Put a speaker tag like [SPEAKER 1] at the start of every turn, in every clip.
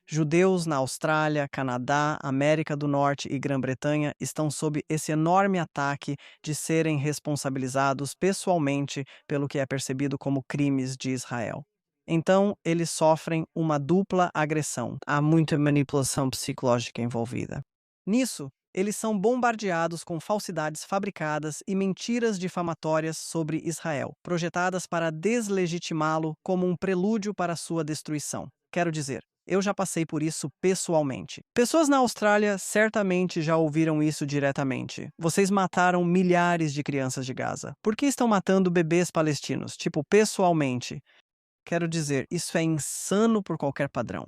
[SPEAKER 1] Judeus na Austrália, Canadá, América do Norte e Grã-Bretanha estão sob esse enorme ataque de serem responsabilizados pessoalmente pelo que é percebido como crimes de Israel. Então, eles sofrem uma dupla agressão. Há muita manipulação psicológica envolvida. Nisso, eles são bombardeados com falsidades fabricadas e mentiras difamatórias sobre Israel, projetadas para deslegitimá-lo como um prelúdio para sua destruição. Quero dizer, eu já passei por isso pessoalmente. Pessoas na Austrália certamente já ouviram isso diretamente. Vocês mataram milhares de crianças de Gaza. Por que estão matando bebês palestinos? Tipo, pessoalmente. Quero dizer, isso é insano por qualquer padrão.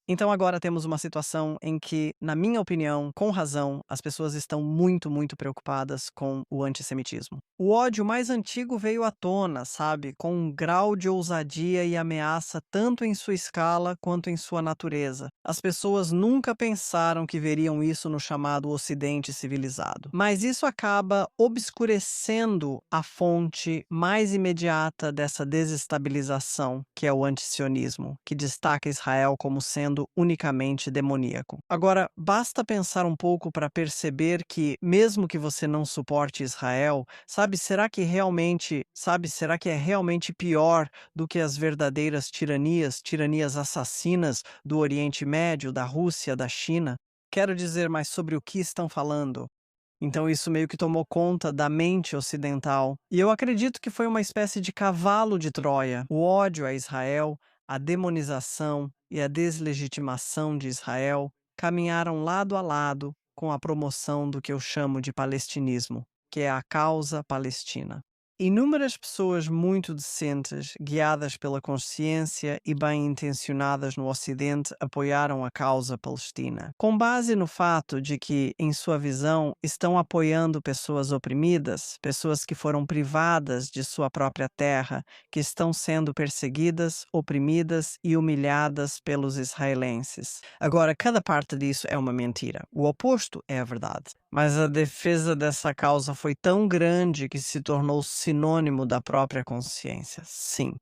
[SPEAKER 1] Então agora temos uma situação em que, na minha opinião, com razão, as pessoas estão muito preocupadas com o antissemitismo. O ódio mais antigo veio à tona, sabe, com um grau de ousadia e ameaça tanto em sua escala quanto em sua natureza. As pessoas nunca pensaram que veriam isso no chamado Ocidente civilizado. Mas isso acaba obscurecendo a fonte mais imediata dessa desestabilização, que é o antisionismo, que destaca Israel como sendo unicamente demoníaco. Agora, basta pensar um pouco para perceber que, mesmo que você não suporte Israel, será que é realmente pior do que as verdadeiras tiranias assassinas do Oriente Médio, da Rússia, da China? Quero dizer mais sobre o que estão falando. Então isso meio que tomou conta da mente ocidental. E eu acredito que foi uma espécie de cavalo de Troia. O ódio a Israel, a demonização e a deslegitimação de Israel caminharam lado a lado com a promoção do que eu chamo de palestinismo, que é a causa palestina. Inúmeras pessoas muito decentes, guiadas pela consciência e bem-intencionadas no Ocidente, apoiaram a causa palestina, com base no fato de que, em sua visão, estão apoiando pessoas oprimidas, pessoas que foram privadas de sua própria terra, que estão sendo perseguidas, oprimidas e humilhadas pelos israelenses. Agora, cada parte disso é uma mentira. O oposto é a verdade. Mas a defesa dessa causa foi tão grande que se tornou sinônimo da própria consciência. Sim.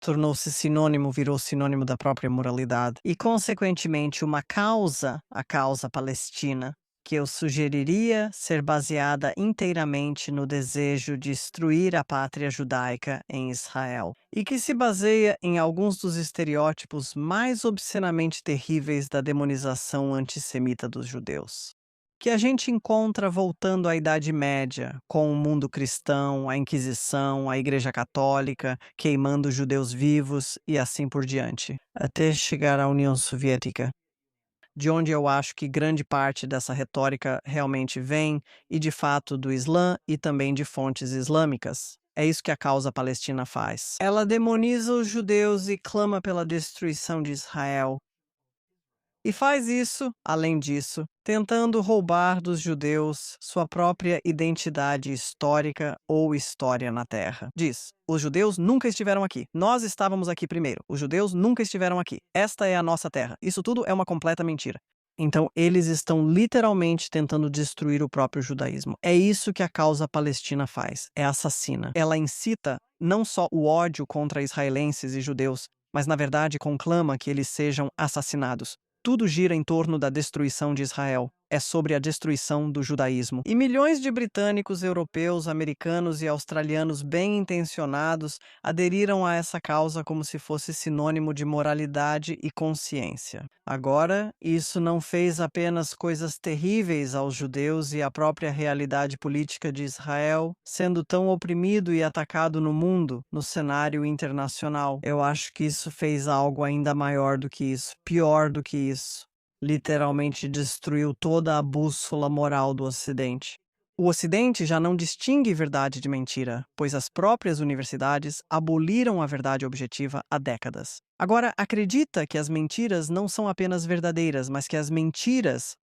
[SPEAKER 1] Tornou-se sinônimo, virou sinônimo da própria moralidade. E, consequentemente, a causa palestina, que eu sugeriria ser baseada inteiramente no desejo de destruir a pátria judaica em Israel, e que se baseia em alguns dos estereótipos mais obscenamente terríveis da demonização antissemita dos judeus, que a gente encontra voltando à Idade Média, com o mundo cristão, a Inquisição, a Igreja Católica, queimando judeus vivos e assim por diante, até chegar à União Soviética, de onde eu acho que grande parte dessa retórica realmente vem, e de fato do Islã e também de fontes islâmicas. É isso que a causa palestina faz. Ela demoniza os judeus e clama pela destruição de Israel. E faz isso, além disso, tentando roubar dos judeus sua própria identidade histórica ou história na Terra. Diz: os judeus nunca estiveram aqui. Nós estávamos aqui primeiro. Os judeus nunca estiveram aqui. Esta é a nossa terra. Isso tudo é uma completa mentira. Então, eles estão literalmente tentando destruir o próprio judaísmo. É isso que a causa palestina faz. É assassina. Ela incita não só o ódio contra israelenses e judeus, mas, na verdade, conclama que eles sejam assassinados. Tudo gira em torno da destruição de Israel. É sobre a destruição do judaísmo. E milhões de britânicos, europeus, americanos e australianos bem-intencionados aderiram a essa causa como se fosse sinônimo de moralidade e consciência. Agora, isso não fez apenas coisas terríveis aos judeus e à própria realidade política de Israel, sendo tão oprimido e atacado no mundo, no cenário internacional. Eu acho que isso fez algo ainda maior do que isso, pior do que isso. Literalmente destruiu toda a bússola moral do Ocidente. O Ocidente já não distingue verdade de mentira, pois as próprias universidades aboliram a verdade objetiva há décadas. Agora, acredita que as mentiras não são apenas verdadeiras, mas que as mentiras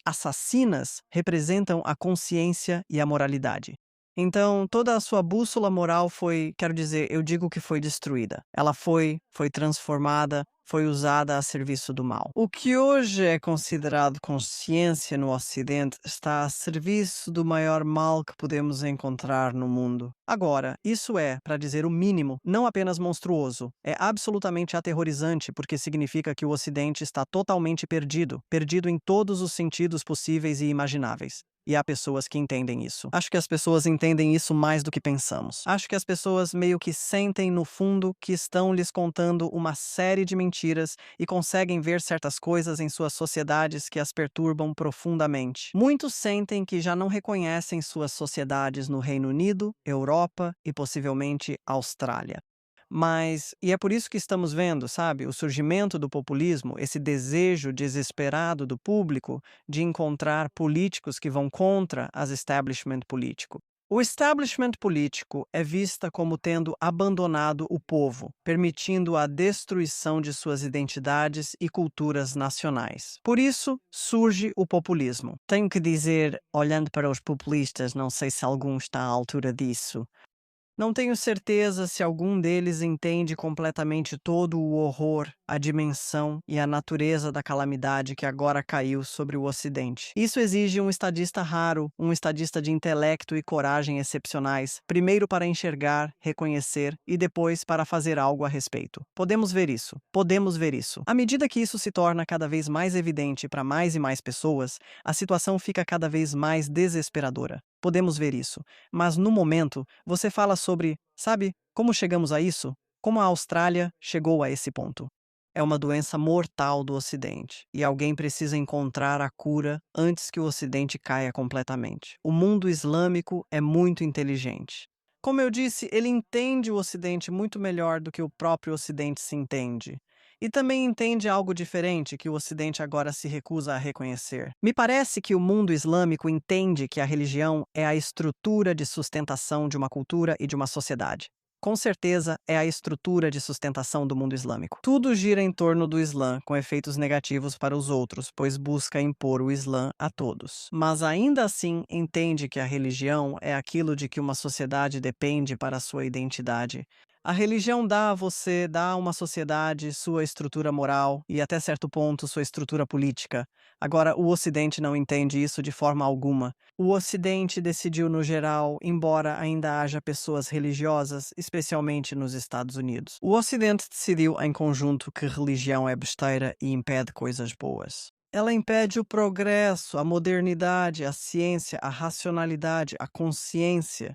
[SPEAKER 1] assassinas, representam a consciência e a moralidade. Então, toda a sua bússola moral foi, quero dizer, eu digo que foi destruída. Ela foi transformada, foi usada a serviço do mal. O que hoje é considerado consciência no Ocidente está a serviço do maior mal que podemos encontrar no mundo. Agora, isso é, para dizer o mínimo, não apenas monstruoso, é absolutamente aterrorizante porque significa que o Ocidente está totalmente perdido, perdido em todos os sentidos possíveis e imagináveis. E há pessoas que entendem isso. Acho que as pessoas entendem isso mais do que pensamos. Acho que as pessoas meio que sentem no fundo que estão lhes contando uma série de mentiras e conseguem ver certas coisas em suas sociedades que as perturbam profundamente. Muitos sentem que já não reconhecem suas sociedades no Reino Unido, Europa e possivelmente Austrália. E é por isso que estamos vendo, sabe, o surgimento do populismo, esse desejo desesperado do público de encontrar políticos que vão contra as establishment político. O establishment político é vista como tendo abandonado o povo, permitindo a destruição de suas identidades e culturas nacionais. Por isso surge o populismo. Tenho que dizer, olhando para os populistas, não sei se algum está à altura disso. Não tenho certeza se algum deles entende completamente todo o horror, a dimensão e a natureza da calamidade que agora caiu sobre o Ocidente. Isso exige um estadista raro, um estadista de intelecto e coragem excepcionais, primeiro para enxergar, reconhecer e depois para fazer algo a respeito. Podemos ver isso. Podemos ver isso. À medida que isso se torna cada vez mais evidente para mais e mais pessoas, a situação fica cada vez mais desesperadora. Podemos ver isso. Mas no momento, você fala sobre, sabe, como chegamos a isso? Como a Austrália chegou a esse ponto. É uma doença mortal do Ocidente, e alguém precisa encontrar a cura antes que o Ocidente caia completamente. O mundo islâmico é muito inteligente. Como eu disse, ele entende o Ocidente muito melhor do que o próprio Ocidente se entende. E também entende algo diferente que o Ocidente agora se recusa a reconhecer. Me parece que o mundo islâmico entende que a religião é a estrutura de sustentação de uma cultura e de uma sociedade. Com certeza, é a estrutura de sustentação do mundo islâmico. Tudo gira em torno do Islã, com efeitos negativos para os outros, pois busca impor o Islã a todos. Mas ainda assim entende que a religião é aquilo de que uma sociedade depende para a sua identidade. A religião dá a você, dá a uma sociedade sua estrutura moral e, até certo ponto, sua estrutura política. Agora, o Ocidente não entende isso de forma alguma. O Ocidente decidiu, no geral, embora ainda haja pessoas religiosas, especialmente nos Estados Unidos. O Ocidente decidiu, em conjunto, que religião é besteira e impede coisas boas. Ela impede o progresso, a modernidade, a ciência, a racionalidade, a consciência.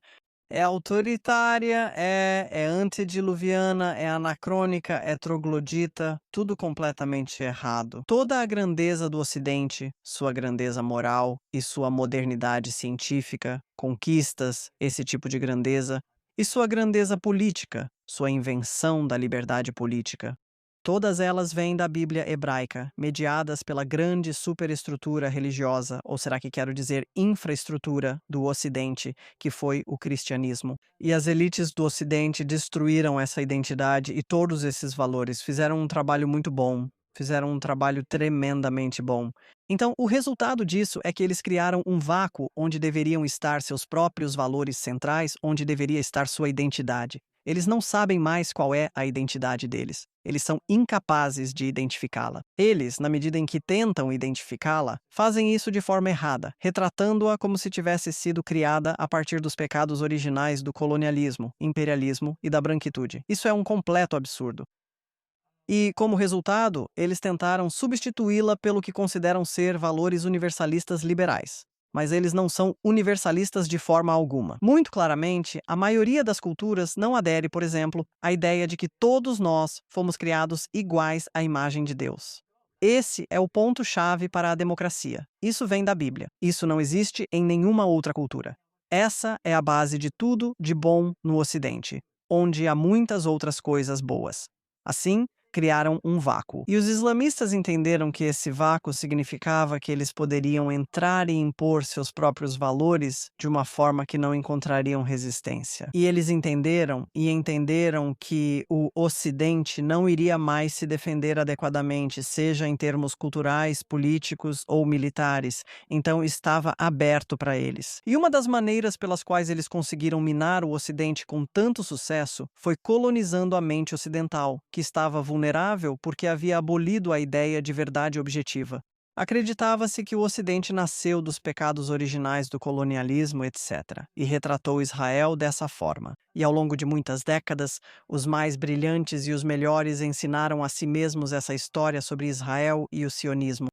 [SPEAKER 1] É autoritária, é antediluviana, é anacrônica, é troglodita, tudo completamente errado. Toda a grandeza do Ocidente, sua grandeza moral e sua modernidade científica, conquistas, esse tipo de grandeza, e sua grandeza política, sua invenção da liberdade política. Todas elas vêm da Bíblia hebraica, mediadas pela grande superestrutura religiosa, ou será que quero dizer infraestrutura, do Ocidente, que foi o cristianismo. E as elites do Ocidente destruíram essa identidade e todos esses valores, fizeram um trabalho muito bom, fizeram um trabalho tremendamente bom. Então, o resultado disso é que eles criaram um vácuo onde deveriam estar seus próprios valores centrais, onde deveria estar sua identidade. Eles não sabem mais qual é a identidade deles. Eles são incapazes de identificá-la. Eles, na medida em que tentam identificá-la, fazem isso de forma errada, retratando-a como se tivesse sido criada a partir dos pecados originais do colonialismo, imperialismo e da branquitude. Isso é um completo absurdo. E, como resultado, eles tentaram substituí-la pelo que consideram ser valores universalistas liberais. Mas eles não são universalistas de forma alguma. Muito claramente, a maioria das culturas não adere, por exemplo, à ideia de que todos nós fomos criados iguais à imagem de Deus. Esse é o ponto-chave para a democracia. Isso vem da Bíblia. Isso não existe em nenhuma outra cultura. Essa é a base de tudo de bom no Ocidente, onde há muitas outras coisas boas. Assim, criaram um vácuo. E os islamistas entenderam que esse vácuo significava que eles poderiam entrar e impor seus próprios valores de uma forma que não encontrariam resistência. E eles entenderam que o Ocidente não iria mais se defender adequadamente, seja em termos culturais, políticos ou militares. Então estava aberto para eles. E uma das maneiras pelas quais eles conseguiram minar o Ocidente com tanto sucesso foi colonizando a mente ocidental, que estava vulnerável porque havia abolido a ideia de verdade objetiva. Acreditava-se que o Ocidente nasceu dos pecados originais do colonialismo, etc., e retratou Israel dessa forma. E ao longo de muitas décadas, os mais brilhantes e os melhores ensinaram a si mesmos essa história sobre Israel e o sionismo.